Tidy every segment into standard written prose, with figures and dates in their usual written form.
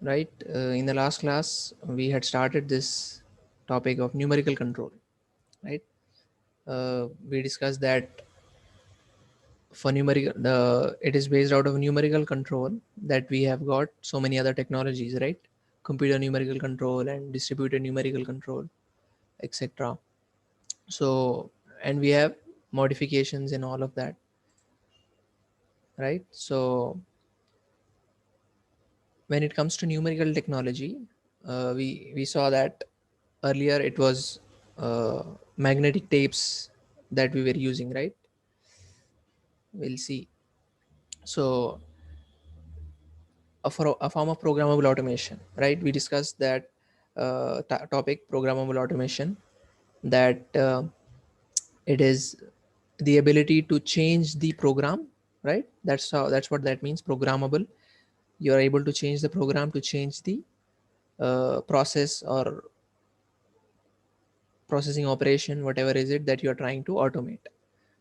right? In the last class, we had started this topic of numerical control, right? We discussed that for numerical, it is based out of numerical control that we have got so many other technologies, right? Computer numerical control and distributed numerical control, etc. So, and we have modifications in all of that, right? So, when it comes to numerical technology, we saw that earlier it was magnetic tapes that we were using, right? We'll see. So a form of programmable automation, right? We discussed that topic, programmable automation, that it is the ability to change the program, right? That's what that means, programmable. You are able to change the program to change the process or processing operation, whatever is it that you are trying to automate.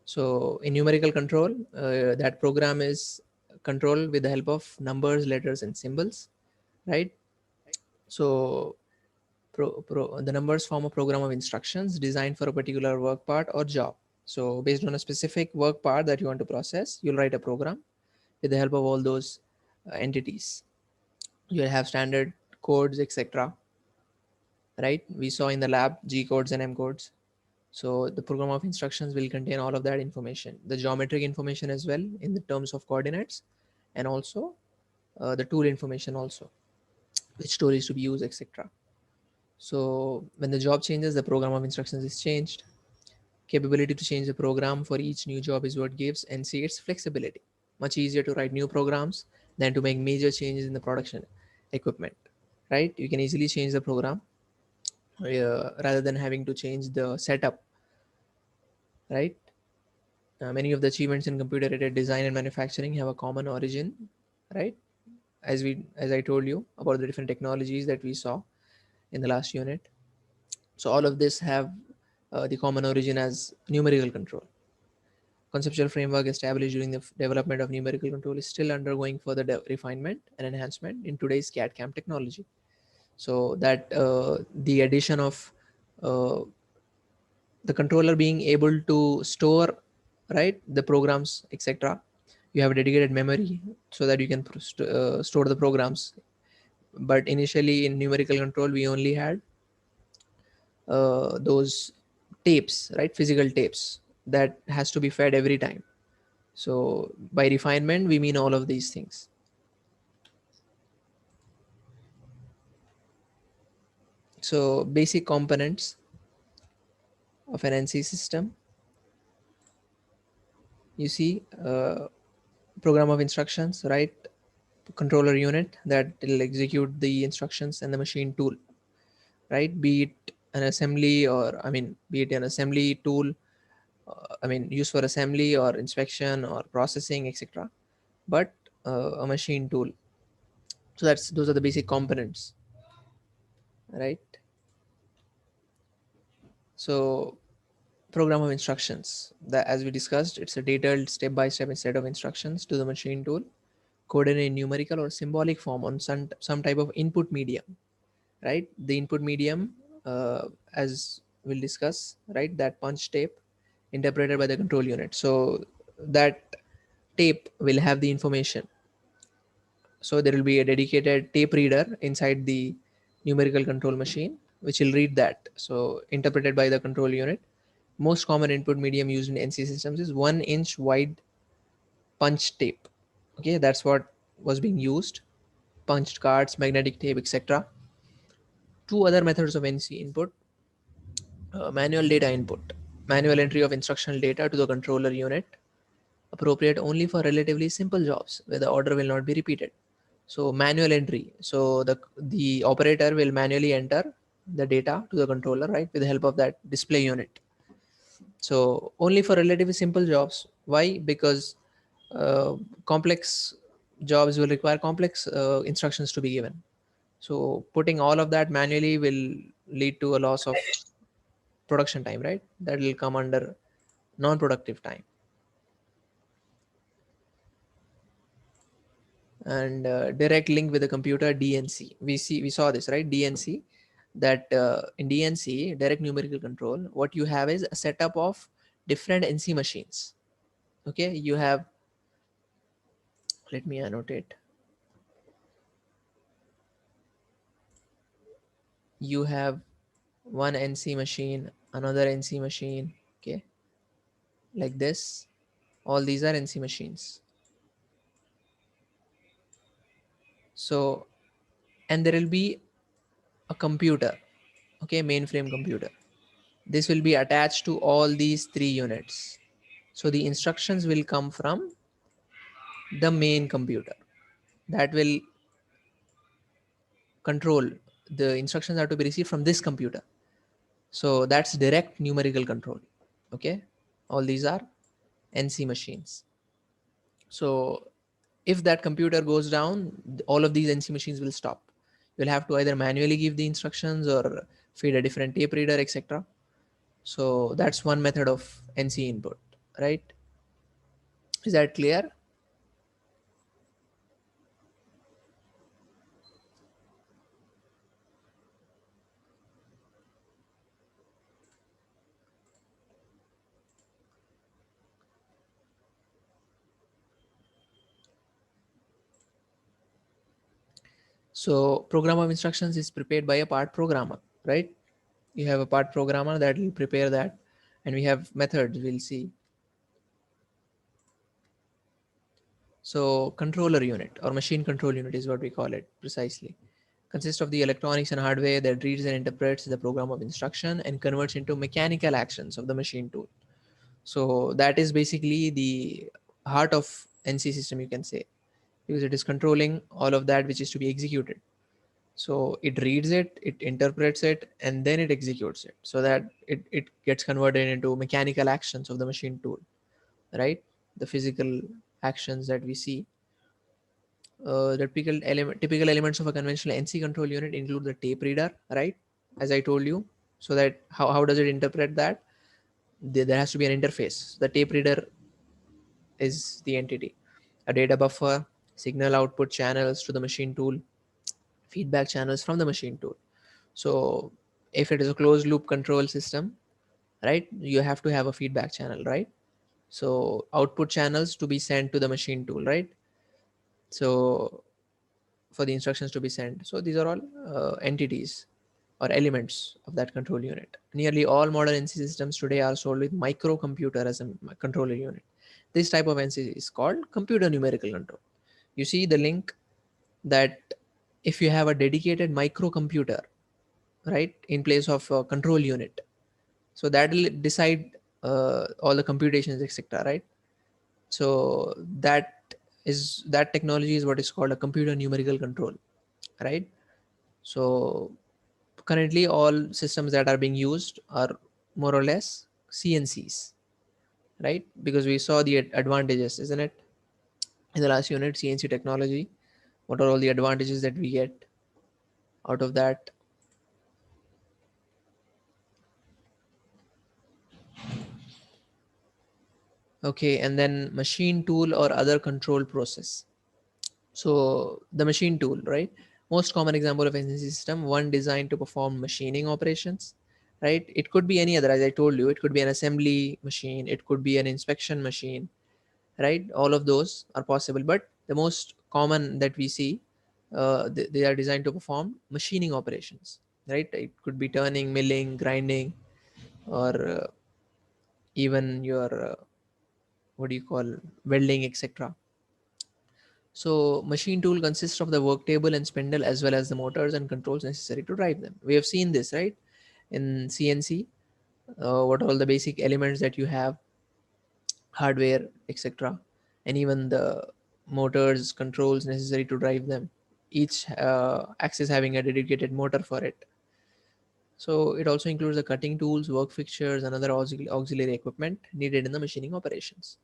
So in numerical control, that program is controlled with the help of numbers, letters, and symbols, right? So the numbers form a program of instructions designed for a particular work part or job. So based on a specific work part that you want to process, you'll write a program with the help of all those entities. You'll have standard codes, etc. Right? We saw in the lab G codes and M codes. So the program of instructions will contain all of that information, the geometric information as well in the terms of coordinates, and also the tool information also, which tool is to be used, etc. So when the job changes, the program of instructions is changed. Capability to change the program for each new job is what gives NC its flexibility. Much easier to write new programs than to make major changes in the production equipment, right? You can easily change the program rather than having to change the setup, right? Many of the achievements in computer aided design and manufacturing have a common origin, right? As I told you about the different technologies that we saw in the last unit. So all of this have the common origin as numerical control. Conceptual framework established during the development of numerical control is still undergoing further refinement and enhancement in today's CAD/CAM technology. So that the addition of uh, the controller being able to store, right, the programs, etc. You have a dedicated memory so that you can store the programs. But initially in numerical control, we only had those tapes, right, physical tapes that has to be fed every time. So by refinement, we mean all of these things. So basic components of an NC system, you see, program of instructions, right? Controller unit that will execute the instructions, and the machine tool, right? Be it an assembly, or I mean, be it an assembly tool, I mean, used for assembly or inspection or processing, etc. But a machine tool. So those are the basic components, right? So program of instructions, that, as we discussed, it's a detailed step-by-step set of instructions to the machine tool, coded in numerical or symbolic form on some type of input medium, right? The input medium, as we'll discuss, right, that punch tape interpreted by the control unit. So that tape will have the information. So there will be a dedicated tape reader inside the numerical control machine which will read that, so interpreted by the control unit. Most common input medium used in NC systems is 1 inch wide punch tape. Okay, that's what was being used. Punched cards, magnetic tape, etc. Two other methods of NC input: manual data input, manual entry of instructional data to the controller unit, appropriate only for relatively simple jobs where the order will not be repeated. So manual entry. So the operator will manually enter the data to the controller, right, with the help of that display unit. So only for relatively simple jobs. Why? Because complex jobs will require complex instructions to be given. So putting all of that manually will lead to a loss of production time, right? That will come under non-productive time, and direct link with the computer, DNC. We saw this, right? DNC, that in DNC, direct numerical control, what you have is a setup of different NC machines. Okay, you have, let me annotate. You have one NC machine, another NC machine, okay, like this. All these are NC machines. So, and there will be a computer, okay, mainframe computer. This will be attached to all these three units. So the instructions will come from the main computer that will control. The instructions are to be received from this computer. So that's direct numerical control. Okay, all these are NC machines. So if that computer goes down, all of these NC machines will stop. You'll have to either manually give the instructions or feed a different tape reader, etc. So that's one method of NC input, right? Is that clear? So program of instructions is prepared by a part programmer, right? You have a part programmer that will prepare that, and we have methods we'll see. So controller unit or machine control unit is what we call it precisely. Consists of the electronics and hardware that reads and interprets the program of instruction and converts into mechanical actions of the machine tool. So that is basically the heart of NC system, you can say, because it is controlling all of that which is to be executed. So it reads it, it interprets it, and then it executes it, so that it gets converted into mechanical actions of the machine tool, right? The physical actions that we see. The typical elements of a conventional NC control unit include the tape reader, right? As I told you. So that how does it interpret that? There has to be an interface. The tape reader is the entity. A data buffer, signal output channels to the machine tool, feedback channels from the machine tool. So if it is a closed loop control system, right, you have to have a feedback channel, right? So output channels to be sent to the machine tool, right? So for the instructions to be sent. So these are all entities or elements of that control unit. Nearly all modern NC systems today are sold with microcomputer as a controller unit. This type of NC is called computer numerical control. You see the link that if you have a dedicated microcomputer, right, in place of a control unit, so that will decide all the computations, etc., right? So that technology is what is called a computer numerical control, right? So currently all systems that are being used are more or less CNCs, right? Because we saw the advantages, isn't it, in the last unit, CNC technology. What are all the advantages that we get out of that? Okay, and then machine tool or other control process. So the machine tool, right? Most common example of NC system, one designed to perform machining operations, right? It could be any other, as I told you, it could be an assembly machine, it could be an inspection machine, right? All of those are possible, but the most common that we see, they are designed to perform machining operations, right? It could be turning, milling, grinding, or even your what do you call, welding, etc. So machine tool consists of the work table and spindle as well as the motors and controls necessary to drive them. We have seen this, right, in CNC. What are all the basic elements that you have, hardware, etc., and even the motors, controls necessary to drive them. Each axis having a dedicated motor for it. So it also includes the cutting tools, work fixtures, and other auxiliary equipment needed in the machining operations.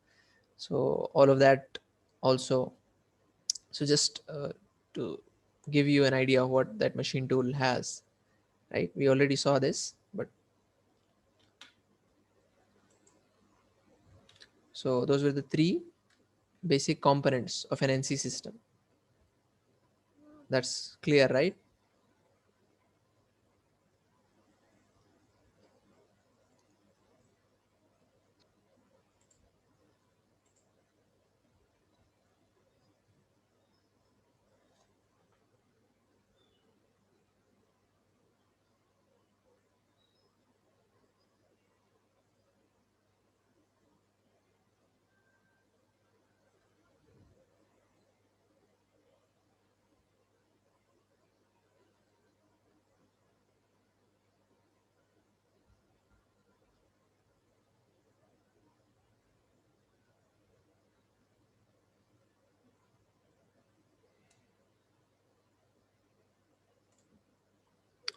So all of that also. So just to give you an idea of what that machine tool has, right? We already saw this, but so those were the three basic components of an NC system. That's clear, right?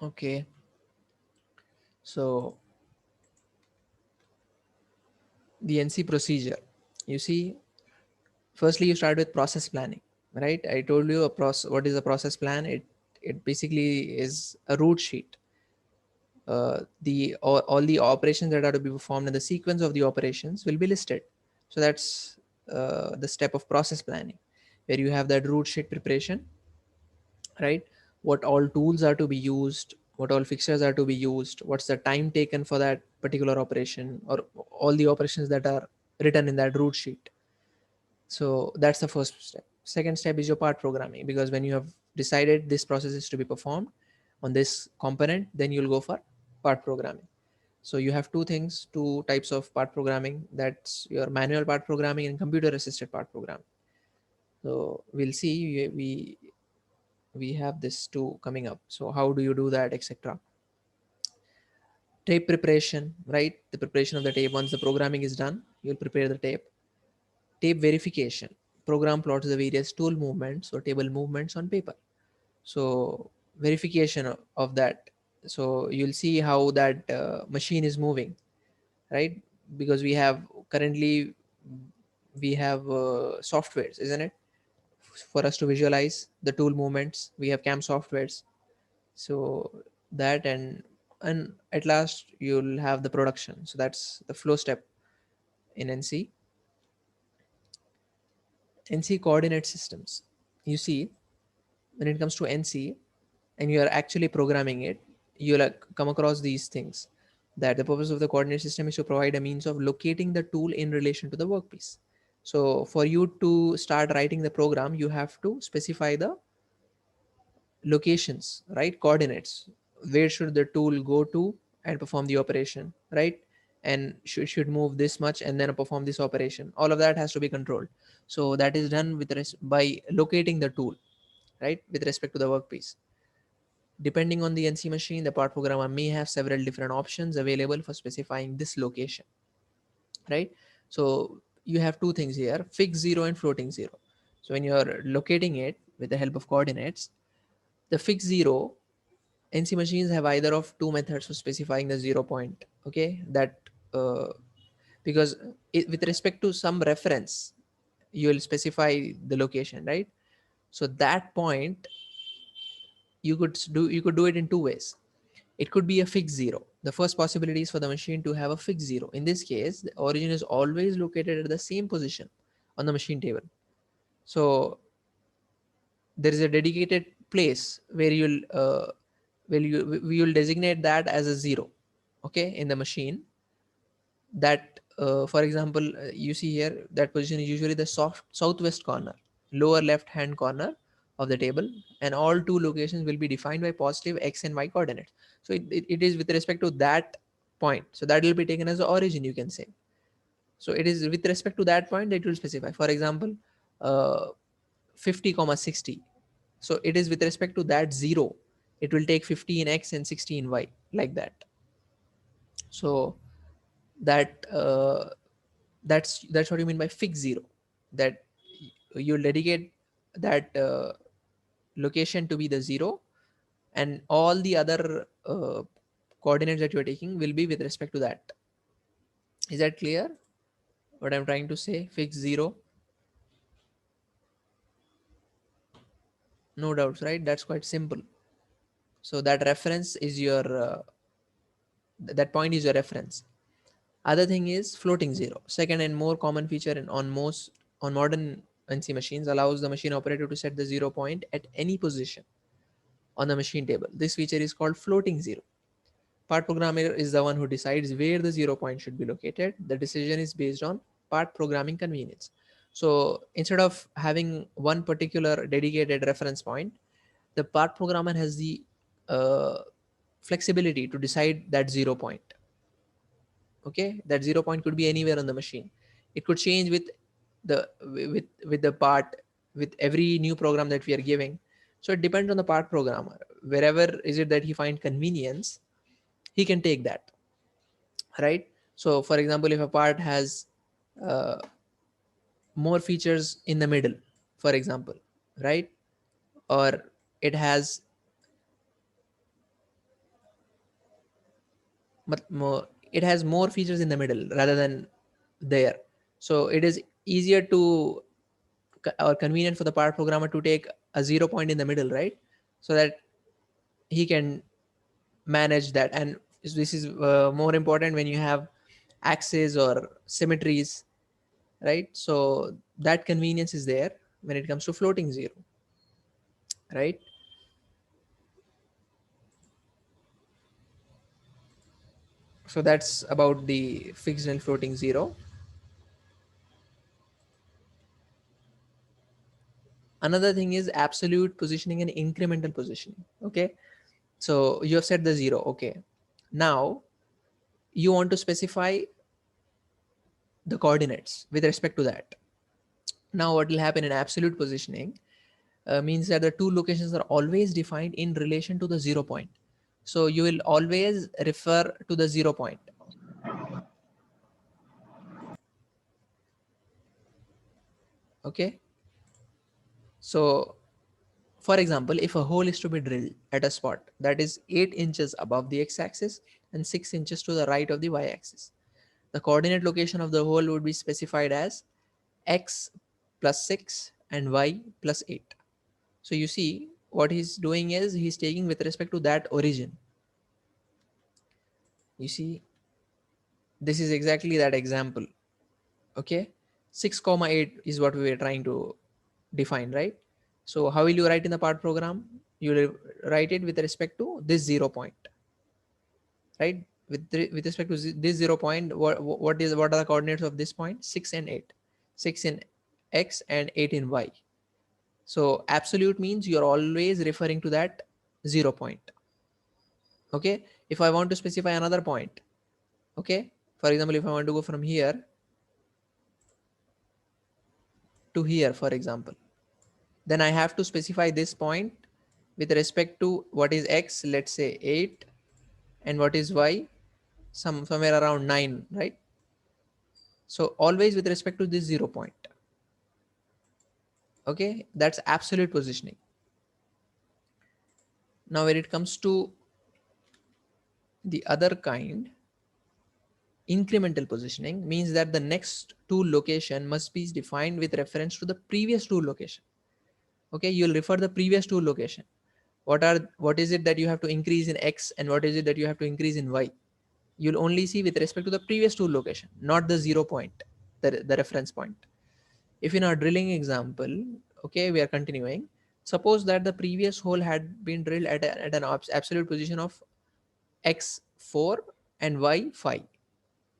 Okay. So the NC procedure, you see, firstly you start with process planning, right? I told you a process. What is a process plan? It basically is a route sheet. All the operations that are to be performed and the sequence of the operations will be listed. So that's the step of process planning, where you have that route sheet preparation, right? What all tools are to be used, what all fixtures are to be used, what's the time taken for that particular operation, or all the operations that are written in that route sheet. So that's the first step. Second step is your part programming, because when you have decided this process is to be performed on this component, then you'll go for part programming. So you have two things, two types of part programming. That's your manual part programming and computer assisted part programming. So we'll see, we have this two coming up. So how do you do that, etc. Tape preparation, right? The preparation of the tape. Once the programming is done, you'll prepare the tape. Tape verification. Program plots the various tool movements or table movements on paper. So verification of that. So you'll see how that machine is moving, right? Because we have currently, we have softwares, isn't it? For us to visualize the tool movements, we have CAM softwares. So that, and at last you'll have the production. So that's the flow step in NC coordinate systems. You see, when it comes to NC and you are actually programming it, you'll come across these things, that the purpose of the coordinate system is to provide a means of locating the tool in relation to the workpiece. So for you to start writing the program, you have to specify the locations, right? Coordinates. Where should the tool go to and perform the operation, right? And should move this much and then perform this operation. All of that has to be controlled. So that is done by locating the tool, right, with respect to the workpiece. Depending on the NC machine, the part programmer may have several different options available for specifying this location, right? So you have two things here: fixed zero and floating zero. So when you're locating it with the help of coordinates, the fixed zero, NC machines have either of two methods for specifying the 0 point. Okay, that because with respect to some reference, you will specify the location, right? So that point, you could do it in two ways. It could be a fixed zero. The first possibility is for the machine to have a fixed zero. In this case, the origin is always located at the same position on the machine table. So there is a dedicated place where we will designate that as a zero, okay, in the machine. That for example, you see here, that position is usually the southwest corner, lower left hand corner of the table, and all two locations will be defined by positive x and y coordinates. So it is with respect to that point, so that will be taken as the origin, you can say. So it is with respect to that point that it will specify, for example, uh, 50 comma 60. So it is with respect to that zero, it will take 50 in x and 60 in y, like that. So that that's what you mean by fixed zero, that you'll dedicate that location to be the zero, and all the other coordinates that you're taking will be with respect to that. Is that clear what I'm trying to say? Fixed zero, no doubts, right? That's quite simple. So that reference is your that point is your reference. Other thing is floating zero, second and more common feature on modern NC machines allows the machine operator to set the 0 point at any position on the machine table. This feature is called floating zero. Part programmer is the one who decides where the 0 point should be located. The decision is based on part programming convenience. So instead of having one particular dedicated reference point, the part programmer has the uh, flexibility to decide that 0 point. Okay, that 0 point could be anywhere on the machine. It could change with the part, with every new program that we are giving. So it depends on the part programmer. Wherever is it that he find convenience, he can take that, right? So for example, if a part has uh, more features in the middle, for example, right, or it has it has more features in the middle rather than there, so it is easier to or convenient for the part programmer to take a 0 point in the middle, right? So that he can manage that. And this is more important when you have axes or symmetries, right? So that convenience is there when it comes to floating zero, right? So that's about the fixed and floating zero. Another thing is absolute positioning and incremental positioning. Okay, so you have set the zero. Okay, now you want to specify the coordinates with respect to that. Now what will happen in absolute positioning means that the two locations are always defined in relation to the 0 point. So you will always refer to the 0 point. Okay, so for example, if a hole is to be drilled at a spot that is 8 inches above the x-axis and 6 inches to the right of the y-axis, the coordinate location of the hole would be specified as x plus 6 and y plus 8. So you see what he's doing is he's taking with respect to that origin. You see, this is exactly that example. Okay, 6 comma 8 is what we were trying to define, right? So how will you write in the part program? You will write it with respect to this 0 point, right? With respect to this 0 point, what are the coordinates of this point? 6 and 8, 6 in x and 8 in y. So absolute means you're always referring to that 0 point. Okay, if I want to specify another point, okay, for example, if I want to go from here to here, for example, then I have to specify this point with respect to what is x, let's say 8, and what is y, somewhere around 9, right? So always with respect to this 0 point. Okay, that's absolute positioning. Now when it comes to the other kind, incremental positioning means that the next tool location must be defined with reference to the previous tool location. Okay, you'll refer the previous tool location. What is it that you have to increase in x and what is it that you have to increase in y? You'll only see with respect to the previous tool location, not the 0 point, the reference point. If in our drilling example, okay, we are continuing. Suppose that the previous hole had been drilled at an absolute position of x4 and y5.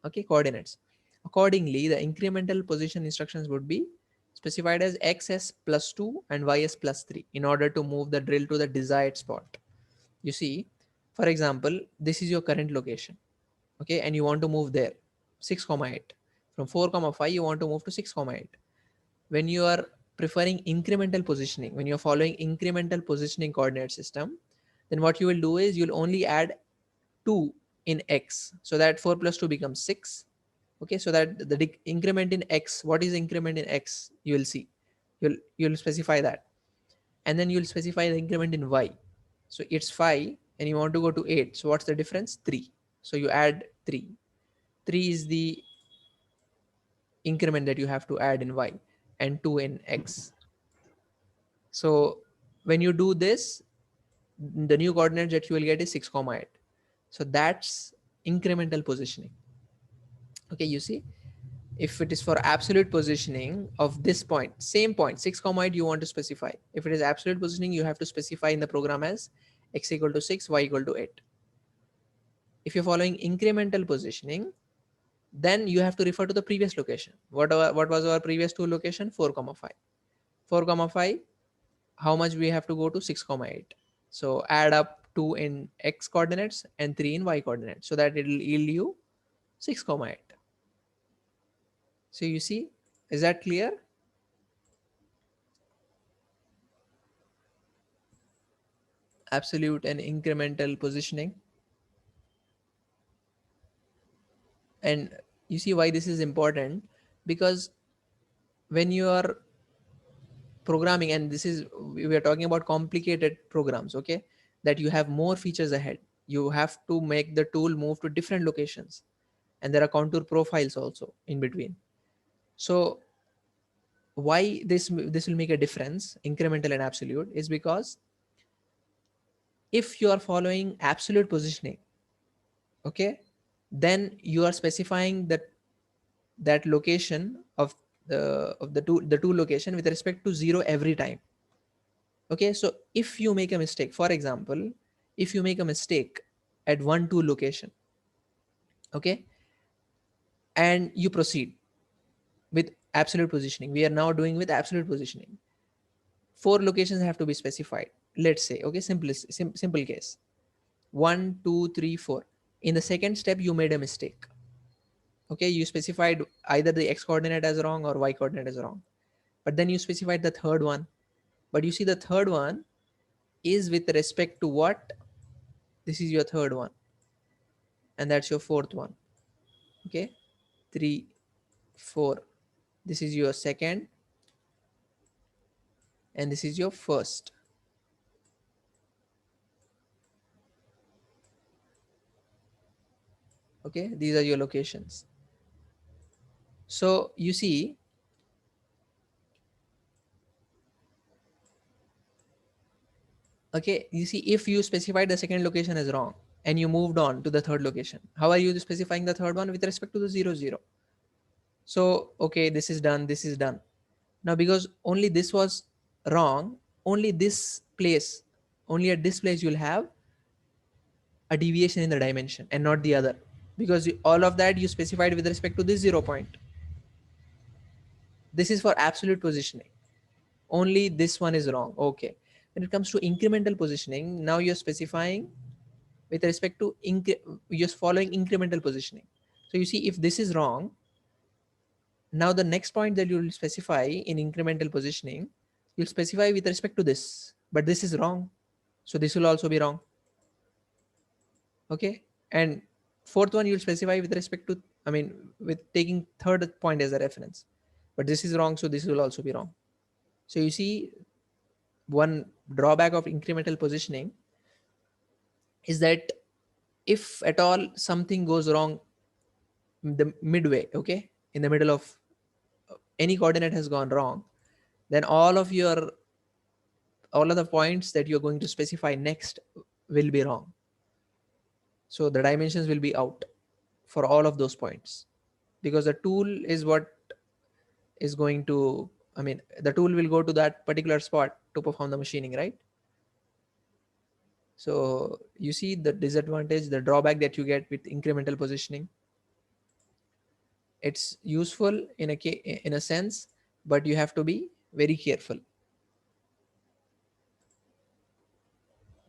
Okay, coordinates. Accordingly, the incremental position instructions would be specified as xs plus 2 and ys plus 3 in order to move the drill to the desired spot. You see, for example, this is your current location, okay, and you want to move there, 6 comma 8. From 4 comma 5 you want to move to 6 comma 8. When you are preferring incremental positioning, when you're following incremental positioning coordinate system, then what you will do is you'll only add 2 in x, so that 4 plus 2 becomes 6. Okay, so that the increment in x, what is increment in x, you will see, you'll specify that, and then you'll specify the increment in y. So it's 5 and you want to go to 8, so what's the difference? 3. So you add 3. 3 is the increment that you have to add in y, and 2 in x. So when you do this, the new coordinate that you will get is 6 comma 8. So that's incremental positioning. Okay, you see, If it is for absolute positioning of this point, same point, 6 comma 8, you want to specify. If it is absolute positioning, you have to specify in the program as x equal to 6, y equal to 8. If you're following incremental positioning, then you have to refer to the previous location. What was our previous two location? 4 comma 5. 4 comma 5, how much we have to go to? 6 comma 8. So add up 2 in x coordinates and 3 in y coordinates, so that it will yield you 6 comma 8. So you see, is that clear? Absolute and incremental positioning. And you see why this is important, because when you are programming, and this is, we are talking about complicated programs, okay, that you have more features ahead, you have to make the tool move to different locations, and there are contour profiles also in between. So why this will make a difference, incremental and absolute, is because if you are following absolute positioning, okay, then you are specifying that location of the two location with respect to 0 every time. Okay, so if you make a mistake, for example, if you make a mistake at 1 2 location, okay, and you proceed with absolute positioning, we are now doing with absolute positioning, 4 locations have to be specified, let's say, okay, simple case, 1 2 3 4. In the second step you made a mistake, okay, you specified either the x coordinate as wrong or y coordinate as wrong, but then you specified the third one. But you see, the third one is with respect to what? This is your third one, and that's your fourth one. Okay, 3 4, this is your second, and this is your first. Okay, these are your locations. So you see, okay, you see, if you specified the second location as wrong and you moved on to the third location, how are you specifying the third one? With respect to the 0 0. So okay, this is done, this is done. Now because only this was wrong, only this place, only at this place you'll have a deviation in the dimension and not the other, because all of that you specified with respect to this 0 point. This is for absolute positioning, only this one is wrong. Okay, when it comes to incremental positioning, now you're specifying with respect to you're following incremental positioning. So you see, if this is wrong, now the next point that you will specify in incremental positioning, you'll specify with respect to this, but this is wrong, so this will also be wrong. Okay, and fourth one you'll specify with respect to, I mean, with taking third point as a reference, but this is wrong, so this will also be wrong. So you see, one drawback of incremental positioning is that if at all something goes wrong the midway, okay, in the middle of any coordinate has gone wrong, then all of the points that you're going to specify next will be wrong. So the dimensions will be out for all of those points, because the tool is what is going to, I mean, the tool will go to that particular spot to perform the machining, right? So you see the disadvantage, the drawback that you get with incremental positioning. It's useful in a sense, but you have to be very careful.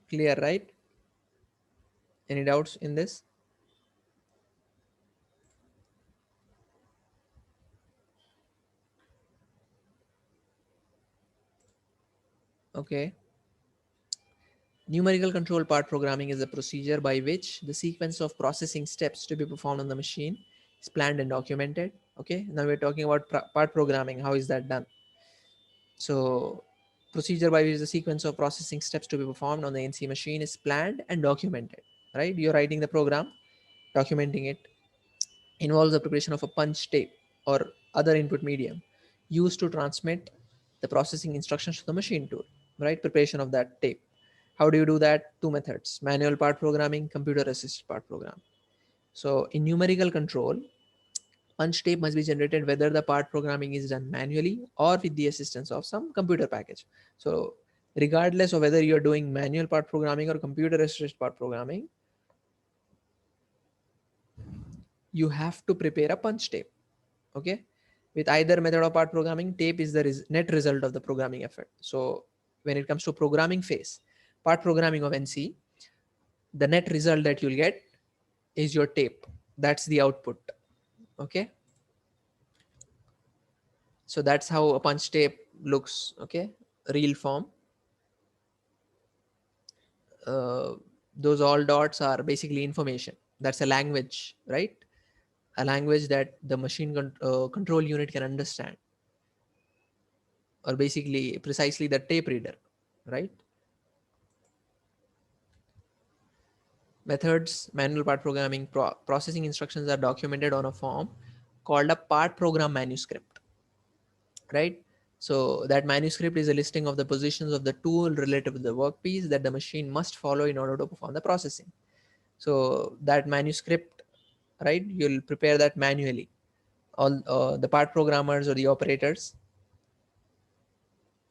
Clear, right? Any doubts in this? Okay. Numerical control part programming is a procedure by which the sequence of processing steps to be performed on the machine is planned and documented. Okay, now we're talking about part programming. How is that done? So, procedure by which the sequence of processing steps to be performed on the NC machine is planned and documented. Right, you're writing the program, documenting it, involves the preparation of a punch tape or other input medium used to transmit the processing instructions to the machine tool. Right, preparation of that tape. How do you do that? Two methods: manual part programming, computer assisted part programming. So in numerical control, Punch tape must be generated whether the part programming is done manually or with the assistance of some computer package. So regardless of whether you're doing manual part programming or computer assisted part programming, you have to prepare a punch tape. Okay, with either method of part programming, tape is the net result of the programming effort. So when it comes to programming phase, part programming of NC, the net result that you'll get is your tape. That's the output. Okay, so that's how a punch tape looks. Okay, real form. uh, those all dots are basically information. That's a language, right? A language that the control unit can understand, or basically precisely the tape reader, right? Methods, manual part programming, processing instructions are documented on a form called a part program manuscript, right? So that manuscript is a listing of the positions of the tool relative to the workpiece that the machine must follow in order to perform the processing. So that manuscript, right, you'll prepare that manually. All the part programmers or the operators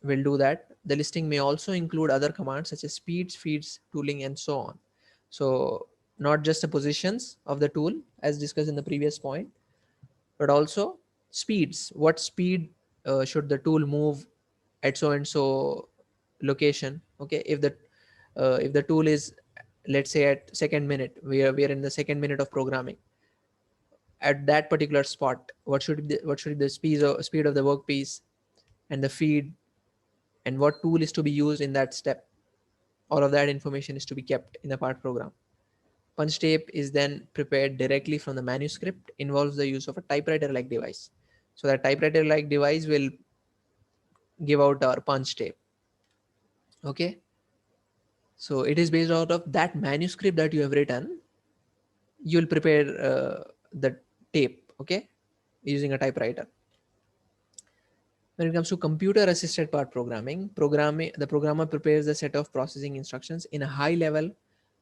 will do that. The listing may also include other commands such as speeds, feeds, tooling, and so on. So not just the positions of the tool as discussed in the previous point, but also speeds. What speed should the tool move at so and so location? Okay, if the tool is, let's say, at second minute, we are in the second minute of programming. At that particular spot, what should be the speed of the workpiece and the feed, and what tool is to be used in that step? All of that information is to be kept in the part program. Punch tape is then prepared directly from the manuscript, involves the use of a typewriter like device. So that typewriter like device will give out our punch tape. Okay, so it is based out of that manuscript that you have written. You'll prepare the tape, okay, using a typewriter. When it comes to computer assisted part programming, the programmer prepares a set of processing instructions in a high level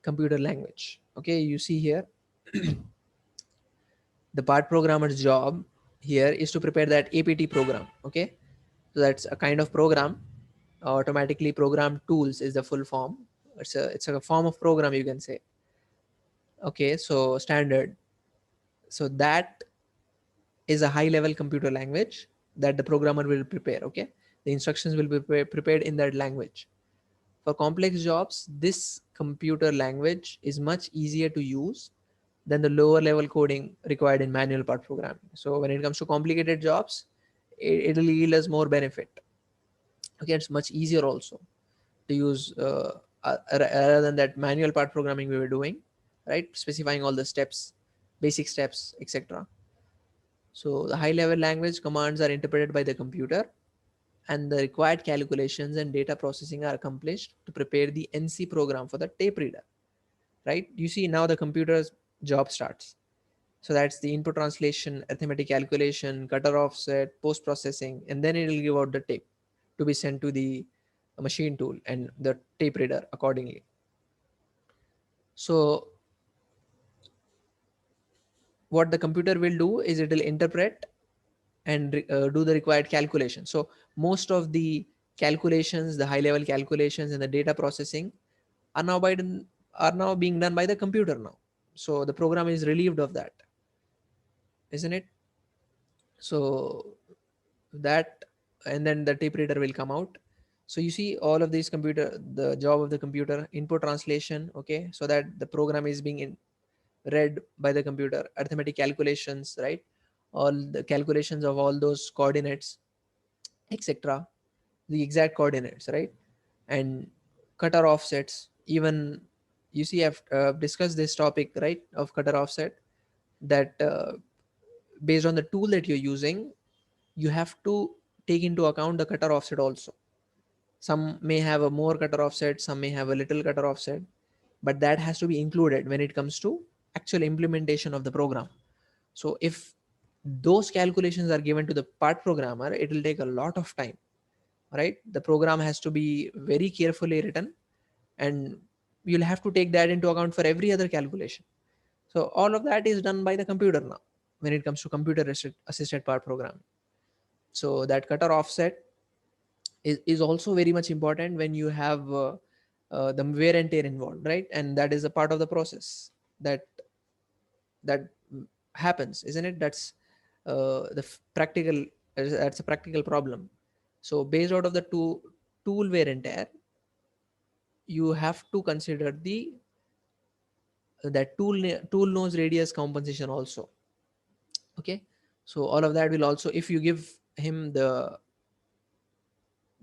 computer language. Okay, you see here, the part programmer's job here is to prepare that APT program. Okay, so that's a kind of program, automatically programmed tools is the full form. It's a form of program, you can say. Okay, so standard. So that is a high level computer language that the programmer will prepare. Okay, the instructions will be prepared in that language. For complex jobs, this computer language is much easier to use than the lower level coding required in manual part programming. So when it comes to complicated jobs, it'll yield us more benefit. Okay, it's much easier also to use rather than that manual part programming we were doing, right? Specifying all the steps, basic steps, etc. So the high level language commands are interpreted by the computer, and the required calculations and data processing are accomplished to prepare the NC program for the tape reader, right? You see now the computer's job starts. So that's the input translation, arithmetic calculation, cutter offset, post processing, and then it will give out the tape to be sent to the machine tool and the tape reader accordingly. So what the computer will do is it will interpret and do the required calculation. So most of the calculations, the high level calculations and the data processing are are now being done by the computer now. So the program is relieved of that, isn't it? So that, and then the tape reader will come out. So you see all of these computer, the job of the computer, input translation, okay, so that the program is being read by the computer, arithmetic calculations, right? All the calculations of all those coordinates, etc., the exact coordinates, right? And cutter offsets. Even you see, I've discussed this topic, right, of cutter offset, that based on the tool that you're using, you have to take into account the cutter offset also. Some may have a more cutter offset, some may have a little cutter offset, but that has to be included when it comes to actual implementation of the program. So if those calculations are given to the part programmer, it will take a lot of time, right? The program has to be very carefully written, and you'll have to take that into account for every other calculation. So all of that is done by the computer now. when it comes to computer assisted part program. So that cutter offset is also very much important when you have the wear and tear involved, right? And that is a part of the process that that happens, isn't it? That's practical, that's a practical problem. So based out of the tool wear and tear, you have to consider the that tool nose radius compensation also. Okay, so all of that will also, if you give him the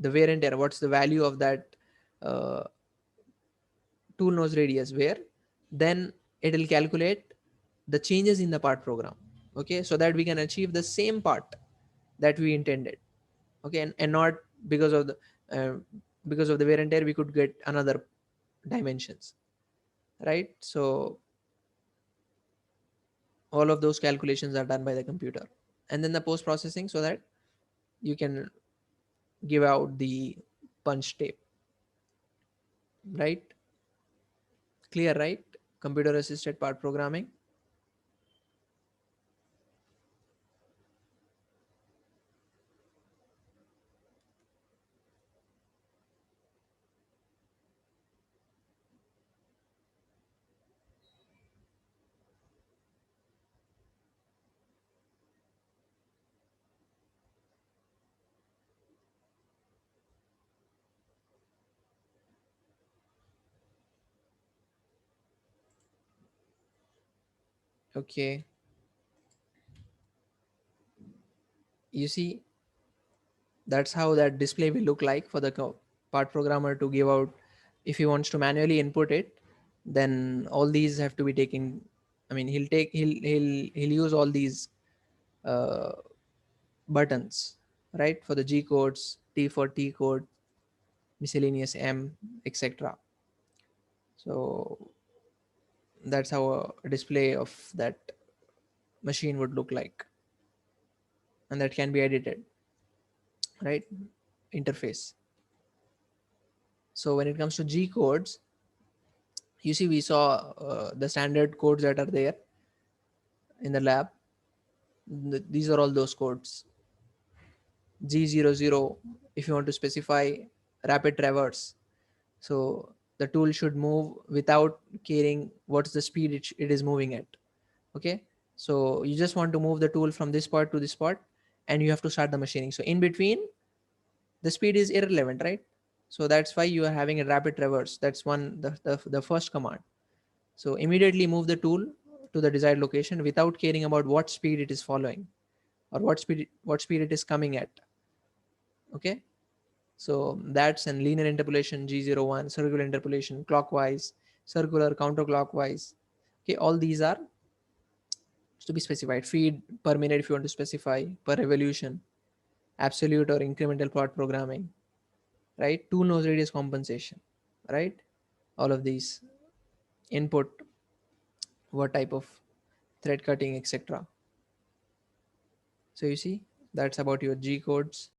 wear and tear, what's the value of that uh, tool nose radius where, then it will calculate the changes in the part program. Okay, so that we can achieve the same part that we intended. Okay, and not because of the uh, because of the wear and tear we could get another dimensions, right? So all of those calculations are done by the computer, and then the post processing, so that you can give out the punch tape, right? Clear, right? Computer assisted part programming. Okay, you see, that's how that display will look like for the part programmer to give out. If he wants to manually input it, then all these have to be taken. I mean, he'll use all these uh, buttons, right? For the G codes, T for T code, miscellaneous M, etc. So that's how a display of that machine would look like, and that can be edited, right? Interface. So when it comes to G codes, you see, we saw the standard codes that are there in the lab. These are all those codes. G00, if you want to specify rapid traverse, so the tool should move without caring what's the speed it is moving at. Okay, so you just want to move the tool from this part to this part, and you have to start the machining. So in between, the speed is irrelevant, right? So that's why you are having a rapid traverse. That's one, the first command. So immediately move the tool to the desired location without caring about what speed it is following, or what speed it is coming at. Okay, so that's an linear interpolation G01, circular interpolation clockwise, circular counterclockwise. Okay, all these are to be specified. Feed per minute if you want to specify, per revolution, absolute or incremental plot programming, right? Tool nose radius compensation, right? All of these input, what type of thread cutting, etc. So you see, that's about your G codes.